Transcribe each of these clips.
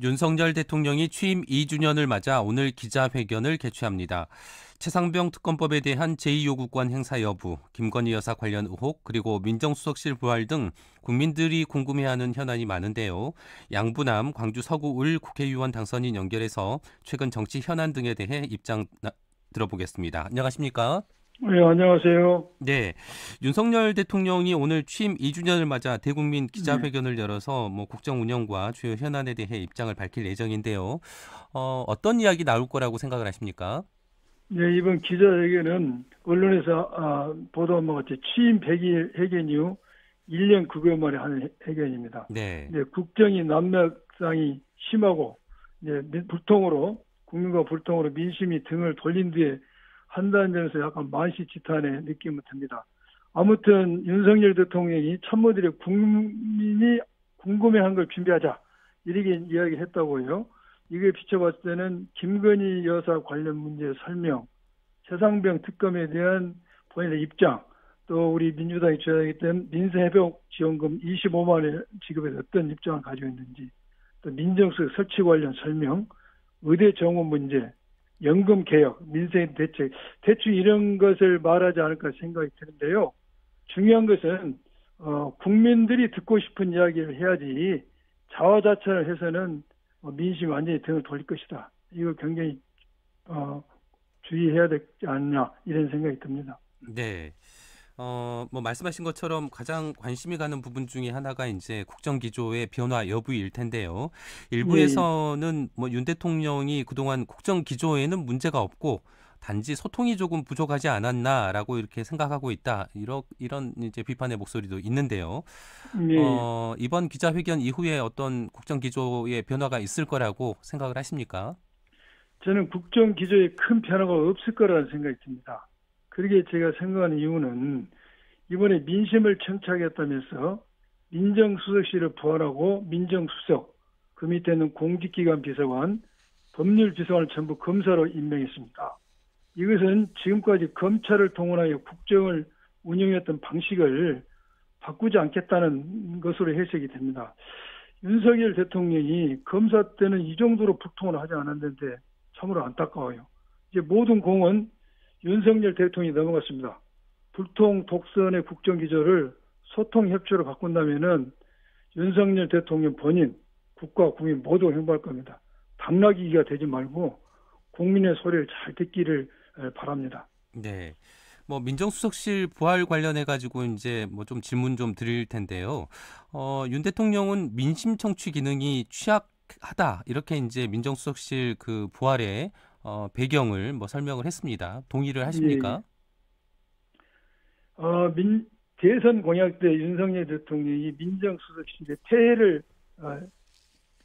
윤석열 대통령이 취임 2주년을 맞아 오늘 기자회견을 개최합니다. 최상병 특검법에 대한 제2요구권 행사 여부, 김건희 여사 관련 의혹, 그리고 민정수석실 부활 등 국민들이 궁금해하는 현안이 많은데요. 양부남 광주 서구을 국회의원 당선인 연결해서 최근 정치 현안 등에 대해 입장 들어보겠습니다. 안녕하십니까? 네, 안녕하세요. 네, 윤석열 대통령이 오늘 취임 2주년을 맞아 대국민 네, 기자회견을 열어서 국정 운영과 주요 현안에 대해 입장을 밝힐 예정인데요. 어떤 이야기 나올 거라고 생각을 하십니까? 네, 이번 기자회견은 언론에서 보도한 것 같이 취임 100일 회견 이후 1년 9개월 만에 하는 회견입니다. 네, 네, 국정이 난맥상이 심하고 불통으로 국민과 불통으로 민심이 등을 돌린 뒤에 한다는 점에서 약간 만시지탄의 느낌을 듭니다. 아무튼 윤석열 대통령이 참모들의 국민이 궁금해한 걸 준비하자 이렇게 이야기했다고요. 이게 비춰봤을 때는 김건희 여사 관련 문제 설명, 최상병 특검에 대한 본인의 입장, 또 우리 민주당이 주장하기 때문에 민생회복 지원금 25만 원 지급에 어떤 입장을 가지고 있는지, 또 민정수석 설치 관련 설명, 의대 정원 문제, 연금 개혁, 민생 대책, 대충 이런 것을 말하지 않을까 생각이 드는데요. 중요한 것은 국민들이 듣고 싶은 이야기를 해야지 자화자찬을 해서는 민심이 완전히 등을 돌릴 것이다. 이거 굉장히 주의해야 되지 않나 이런 생각이 듭니다. 네. 말씀하신 것처럼 가장 관심이 가는 부분 중에 하나가 이제 국정 기조의 변화 여부일 텐데요. 예, 일부에서는 윤 대통령이 그동안 국정 기조에는 문제가 없고 단지 소통이 조금 부족하지 않았나라고 이렇게 생각하고 있다. 이런 이제 비판의 목소리도 있는데요. 예. 이번 기자회견 이후에 어떤 국정 기조의 변화가 있을 거라고 생각을 하십니까? 저는 국정 기조에 큰 변화가 없을 거라는 생각이 듭니다. 그러게 제가 생각하는 이유는 이번에 민심을 청취하겠다면서 민정수석실을 부활하고 민정수석, 그 밑에는 공직기관 비서관, 법률비서관을 전부 검사로 임명했습니다. 이것은 지금까지 검찰을 동원하여 국정을 운영했던 방식을 바꾸지 않겠다는 것으로 해석이 됩니다. 윤석열 대통령이 검사 때는 이 정도로 불통을 하지 않았는데 참으로 안타까워요. 이제 모든 공은 윤석열 대통령이 넘어갔습니다. 불통 독선의 국정기조를 소통협조로 바꾼다면은 윤석열 대통령 본인, 국가, 국민 모두 행복할 겁니다. 당나귀가 되지 말고 국민의 소리를 잘 듣기를 바랍니다. 네. 민정수석실 부활 관련해 가지고 이제 좀 질문 좀 드릴 텐데요. 윤 대통령은 민심 청취 기능이 취약하다 이렇게 이제 민정수석실 그 부활의 배경을 설명을 했습니다. 동의를 예, 예. 하십니까? 대선 공약 때 윤석열 대통령이 민정수석실의 폐해를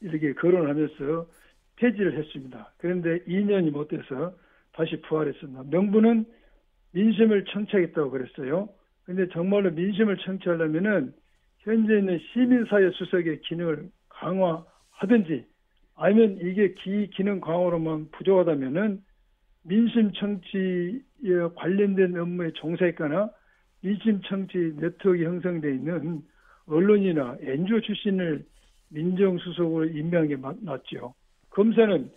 이렇게 거론하면서 폐지를 했습니다. 그런데 2년이 못 돼서 다시 부활했습니다. 명분은 민심을 청취하겠다고 그랬어요. 그런데 정말로 민심을 청취하려면은 현재 있는 시민사회 수석의 기능을 강화하든지 아니면 이게 기능 강화로만 부족하다면은 민심 청취에 관련된 업무에 종사했거나 민심 청취 네트워크 형성되어 있는 언론이나 NGO 출신을 민정수석으로 임명한 게 맞죠. 검사는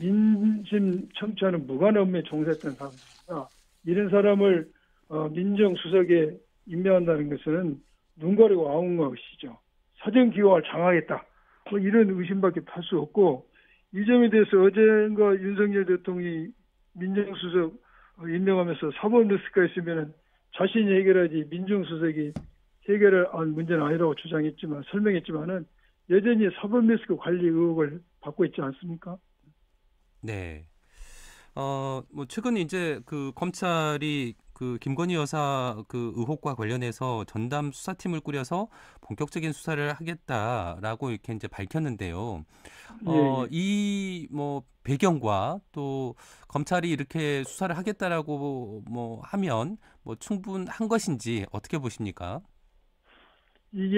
민심 청취하는 무관 업무에 종사했던 사람입니다. 이런 사람을 민정수석에 임명한다는 것은 눈 가리고 아웅한 것이죠. 사정기관을 장악했다. 이런 의심밖에 할 수 없고 이 점에 대해서 어젠가 윤석열 대통령이 민정수석 임명하면서 사법 리스크가 있으면 자신이 해결하지 민정수석이 해결을 한 문제는 아니라고 주장했지만 설명했지만은 여전히 사법 리스크 관리 의혹을 받고 있지 않습니까? 네. 최근 이제 그 검찰이 그 김건희 여사 그 의혹과 관련해서 전담 수사팀을 꾸려서 본격적인 수사를 하겠다라고 이렇게 이제 밝혔는데요. 예, 예. 이 배경과 또 검찰이 이렇게 수사를 하겠다라고 하면 충분한 것인지 어떻게 보십니까? 이게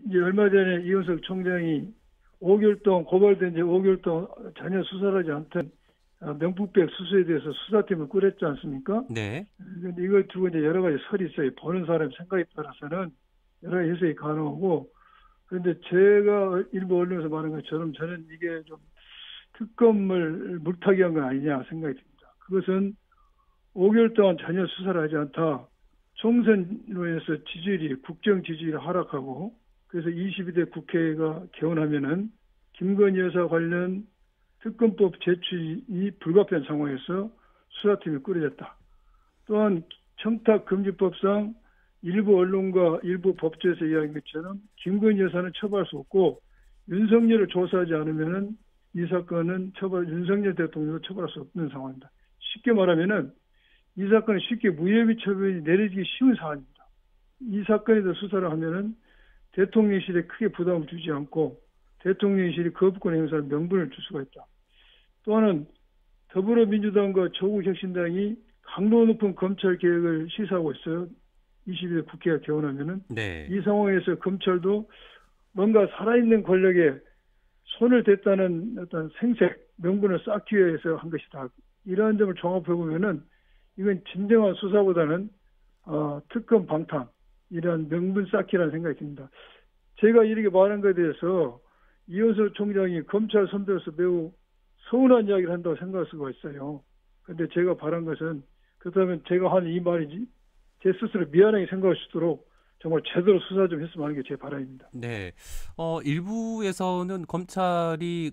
이제 얼마 전에 이현석 총장이 5개월 동안 고발된 지 5개월 동안 전혀 수사를 하지 않던 명품백 수수에 대해서 수사팀을 꾸렸지 않습니까? 네. 그런데 이걸 두고 이제 여러 가지 설이 있어요. 보는 사람 생각에 따라서는 여러 가지 해석이 가능하고 그런데 제가 일부 언론에서 말한 것처럼 저는 이게 좀 특검을 물타기한 건 아니냐 생각이 듭니다. 그것은 5개월 동안 전혀 수사를 하지 않다. 총선으로 인해서 지지율이 국정 지지율이 하락하고 그래서 22대 국회가 개원하면은 김건희 여사 관련 특검법 제출이 불가피한 상황에서 수사팀이 꾸려졌다. 또한 청탁금지법상 일부 언론과 일부 법조에서 이야기한 것처럼 김건희 여사는 처벌할 수 없고 윤석열을 조사하지 않으면은 이 사건은 윤석열 대통령을 처벌할 수 없는 상황입니다. 쉽게 말하면은 이 사건은 쉽게 무혐의 처벌이 내려지기 쉬운 사안입니다. 이 사건에 대해 수사를 하면은 대통령실에 크게 부담을 주지 않고 대통령실이 거부권 행사할 명분을 줄 수가 있다. 또 하나는 더불어민주당과 조국혁신당이 강도 높은 검찰 개혁을 시사하고 있어요. 22대 국회가 개원하면은 네. 이 상황에서 검찰도 뭔가 살아있는 권력에 손을 댔다는 어떤 생색 명분을 쌓기 위해서 한 것이다. 이러한 점을 종합해 보면은 이건 진정한 수사보다는 특검 방탄 이런 명분 쌓기라는 생각이 듭니다. 제가 이렇게 말한 것에 대해서 이현수 총장이 검찰 선배로서 매우 서운한 이야기를 한다고 생각할 수가 있어요. 그런데 제가 바란 것은 그렇다면 제가 한 이 말이지 제 스스로 미안하게 생각할 수 있도록 정말 제대로 수사 좀 했으면 하는 게 제 바람입니다. 네. 일부에서는 검찰이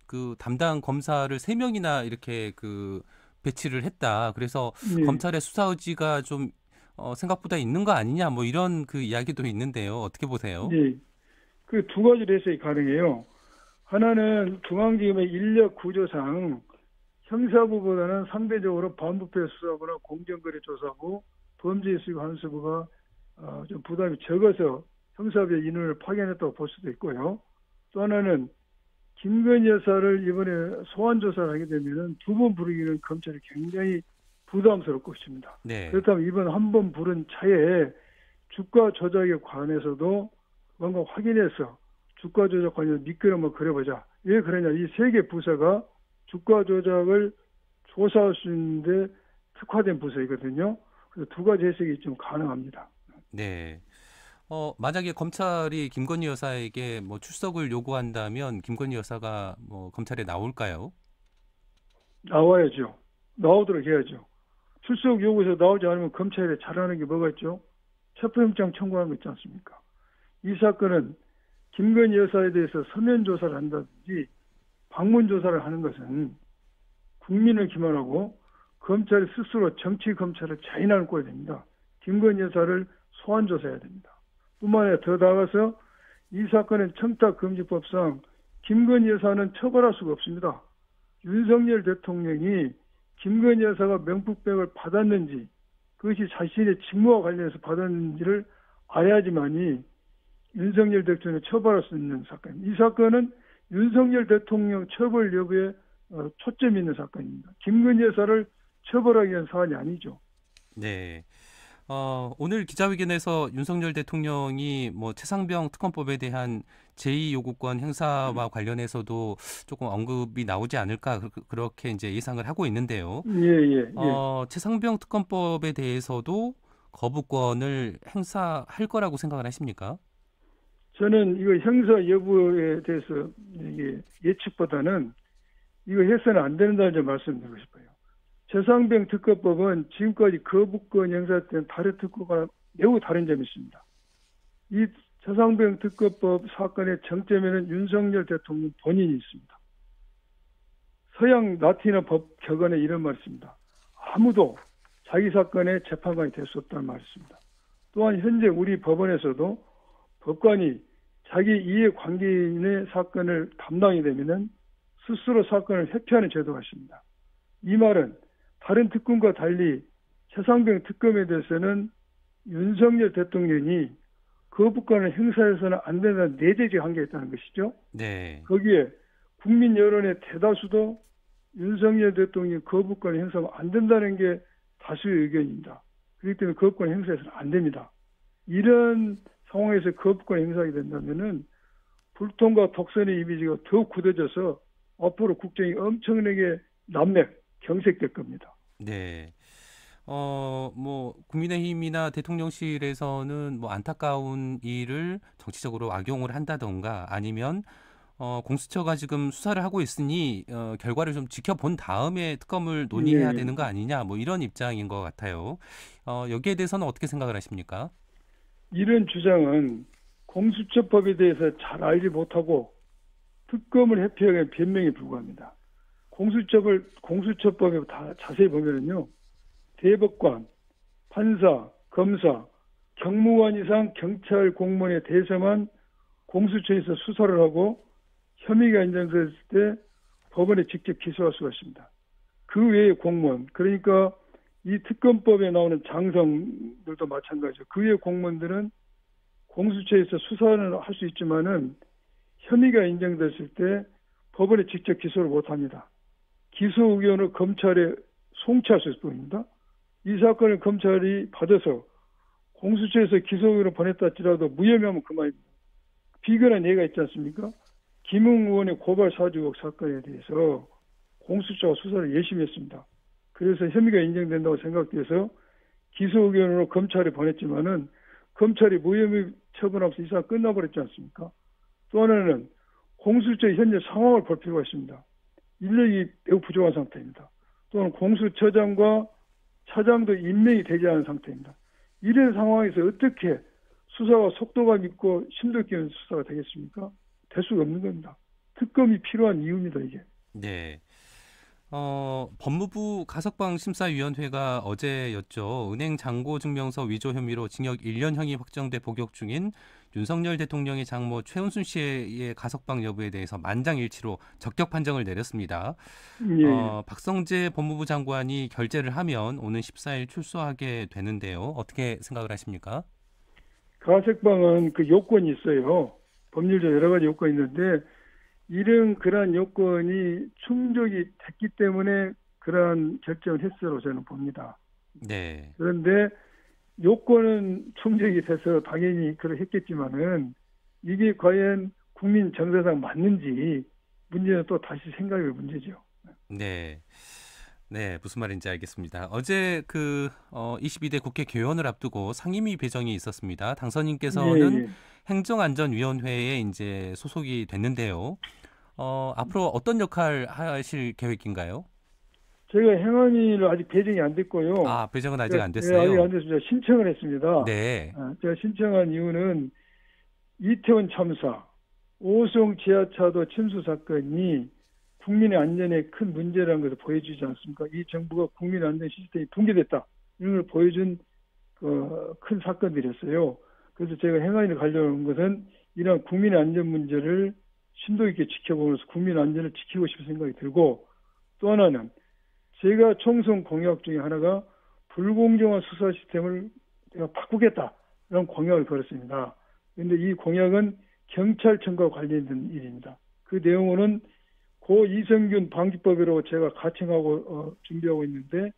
그 담당 검사를 3명이나 이렇게 배치를 했다. 그래서 예, 검찰의 수사 의지가 좀 생각보다 있는 거 아니냐 뭐 이런 이야기도 있는데요. 어떻게 보세요? 예. 그 두 가지로 해석이 가능해요. 하나는 중앙지검의 인력 구조상 형사부보다는 상대적으로 반부패 수사부나 공정거래 조사부, 범죄 수익 환수부가 좀 부담이 적어서 형사부의 인원을 파견했다고 볼 수도 있고요. 또 하나는 김건희 여사를 이번에 소환 조사를 하게 되면은 두 번 부르기는 검찰이 굉장히 부담스러울 것입니다. 네. 그렇다면 이번 한 번 부른 차에 주가 조작에 관해서도 뭔가 확인해서 주가 조작 관련 미끄럼 한번 그려보자. 왜 그러냐? 이 세 개 부서가 주가 조작을 조사할 수 있는데 특화된 부서이거든요. 그래서 두 가지 해석이 좀 가능합니다. 네. 만약에 검찰이 김건희 여사에게 출석을 요구한다면 김건희 여사가 검찰에 나올까요? 나와야죠. 나오도록 해야죠. 출석 요구에서 나오지 않으면 검찰에 잘하는 게 뭐가 있죠? 체포영장 청구하는 거 있지 않습니까? 이 사건은 김건희 여사에 대해서 서면 조사를 한다든지 방문 조사를 하는 것은 국민을 기만하고 검찰이 스스로 정치 검찰을 자인하는 꼴이 됩니다. 김건희 여사를 소환 조사해야 됩니다. 뿐만 아니라 더 나아가서 이 사건은 청탁금지법상 김건희 여사는 처벌할 수가 없습니다. 윤석열 대통령이 김건희 여사가 명품백을 받았는지 그것이 자신의 직무와 관련해서 받았는지를 알아야지만이 윤석열 대통령을 처벌할 수 있는 사건입니다. 이 사건은 윤석열 대통령 처벌 여부에 초점이 있는 사건입니다. 김건희 여사를 처벌하기 위한 사안이 아니죠. 네. 오늘 기자회견에서 윤석열 대통령이 최상병 특검법에 대한 제2요구권 행사와 관련해서도 조금 언급이 나오지 않을까 그렇게 이제 예상을 하고 있는데요. 예. 최상병 특검법에 대해서도 거부권을 행사할 거라고 생각을 하십니까? 저는 이거 형사 여부에 대해서 이게 예측보다는 이거 해서는 안 된다는 점 말씀드리고 싶어요. 최상병 특검법은 지금까지 거부권 행사했던 다른 특검과 매우 다른 점이 있습니다. 이 최상병 특검법 사건의 정점에는 윤석열 대통령 본인이 있습니다. 서양 라틴어 법 격언에 이런 말이 있습니다. 아무도 자기 사건의 재판관이 될 수 없다는 말이 있습니다. 또한 현재 우리 법원에서도 법관이 자기 이해관계인의 사건을 담당이 되면은 스스로 사건을 회피하는 제도가 있습니다. 이 말은 다른 특검과 달리 최상병 특검에 대해서는 윤석열 대통령이 거부권을 행사해서는 안 된다는 내재적 한계가 있다는 것이죠. 네. 거기에 국민 여론의 대다수도 윤석열 대통령이 거부권을 행사하면 안 된다는 게 다수의 의견입니다. 그렇기 때문에 거부권 행사해서는 안 됩니다. 이런 상황에서 거부권 행사하게 된다면은 불통과 독선의 이미지가 더욱 굳어져서 앞으로 국정이 엄청나게 난맥, 경색될 겁니다. 네. 뭐 국민의힘이나 대통령실에서는 뭐 안타까운 일을 정치적으로 악용을 한다던가 아니면 공수처가 지금 수사를 하고 있으니 결과를 좀 지켜본 다음에 특검을 논의해야 예, 되는 거 아니냐 뭐 이런 입장인 것 같아요. 여기에 대해서는 어떻게 생각을 하십니까? 이런 주장은 공수처법에 대해서 잘 알지 못하고 특검을 회피하기 위한 변명에 불과합니다. 공수처법에 다 자세히 보면요. 대법관, 판사, 검사, 경무관 이상 경찰 공무원에 대해서만 공수처에서 수사를 하고 혐의가 인정됐을 때 법원에 직접 기소할 수가 있습니다. 그 외의 공무원, 그러니까 이 특검법에 나오는 장성들도 마찬가지죠. 그 외의 공무원들은 공수처에서 수사는 할 수 있지만은 혐의가 인정됐을 때 법원에 직접 기소를 못합니다. 기소 의견을 검찰에 송치할 수 있습니다. 이 사건을 검찰이 받아서 공수처에서 기소 의견을 보냈다 할지라도 무혐의하면 그만입니다. 비근한 예가 있지 않습니까? 김웅 의원의 고발 사주 의혹 사건에 대해서 공수처가 수사를 열심히 했습니다. 그래서 혐의가 인정된다고 생각돼서 기소 의견으로 검찰에 보냈지만은 검찰이 무혐의 처분하면서 이 사건 끝나버렸지 않습니까? 또 하나는 공수처의 현재 상황을 볼 필요가 있습니다. 인력이 매우 부족한 상태입니다. 또한 공수처장과 차장도 임명이 되지 않은 상태입니다. 이런 상황에서 어떻게 수사가 속도감 있고 심도 있게 수사가 되겠습니까? 될 수가 없는 겁니다. 특검이 필요한 이유입니다, 이게. 네. 법무부 가석방 심사위원회가 어제였죠. 은행 잔고 증명서 위조 혐의로 징역 1년형이 확정돼 복역 중인 윤석열 대통령의 장모 최은순 씨의 가석방 여부에 대해서 만장일치로 적격 판정을 내렸습니다. 예, 예. 박성재 법무부 장관이 결재를 하면 오는 14일 출소하게 되는데요. 어떻게 생각을 하십니까? 가석방은 그 요건이 있어요. 법률적 여러 가지 요건이 있는데 그러한 요건이 충족이 됐기 때문에 그러한 결정을 했으로 저는 봅니다. 네. 그런데 요건은 충족이 돼서 당연히 그렇겠지만은 이게 과연 국민 정서상 맞는지 문제는 또 다시 생각할 문제죠. 네. 네, 무슨 말인지 알겠습니다. 어제 22대 국회 개원을 앞두고 상임위 배정이 있었습니다. 예, 당선인께서는 예. 행정안전위원회에 이제 소속이 됐는데요. 앞으로 어떤 역할 하실 계획인가요? 제가 행안위를 아직 배정이 안 됐고요. 아, 배정은 아직 안 예, 아직 됐어요. 안 됐습니다. 신청을 했습니다. 네, 제가 신청한 이유는 이태원 참사, 오송 지하차도 침수 사건이 국민의 안전에 큰 문제라는 것을 보여주지 않습니까? 이 정부가 국민의 안전 시스템이 붕괴됐다. 이런 걸 보여준 큰 사건들이었어요. 그래서 제가 행안위를 가려는 것은 이러한 국민의 안전 문제를 심도 있게 지켜보면서 국민 안전을 지키고 싶은 생각이 들고 또 하나는 제가 총선 공약 중에 하나가 불공정한 수사 시스템을 내가 바꾸겠다라는 공약을 걸었습니다. 그런데 이 공약은 경찰청과 관련된 일입니다. 그 내용은 고 이성균 방지법으로 제가 가칭하고 준비하고 있는데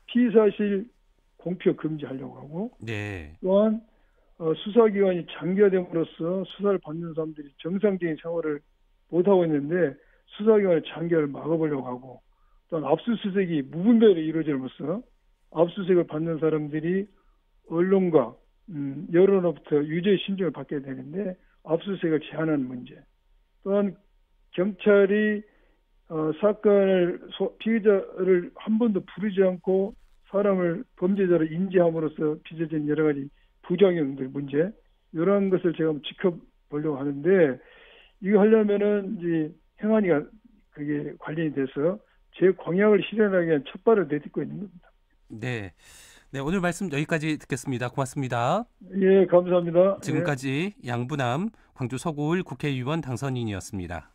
피사실 공표 금지하려고 하고 네, 또한 수사기관이 장기화됨으로써 수사를 받는 사람들이 정상적인 생활을 못하고 있는데 수사기관의 장기화를 막아보려고 하고 또한 압수수색이 무분별히 이루어짐으로써 압수수색을 받는 사람들이 언론과 여론으로부터 유죄 심정을 받게 되는데 압수수색을 제한하는 문제 또한 경찰이 사건을 피의자를 한 번도 부르지 않고 사람을 범죄자로 인지함으로써 빚어진 여러 가지 부작용들 문제 이러한 것을 제가 한번 지켜보려고 하는데 이거 하려면은 이제 행안위가 그게 관련이 돼서 제 공약을 실현하기 위한 첫 발을 내딛고 있는 겁니다. 네, 네. 오늘 말씀 여기까지 듣겠습니다. 고맙습니다. 예, 감사합니다. 예. 지금까지 양부남 광주 서구을 국회의원 당선인이었습니다.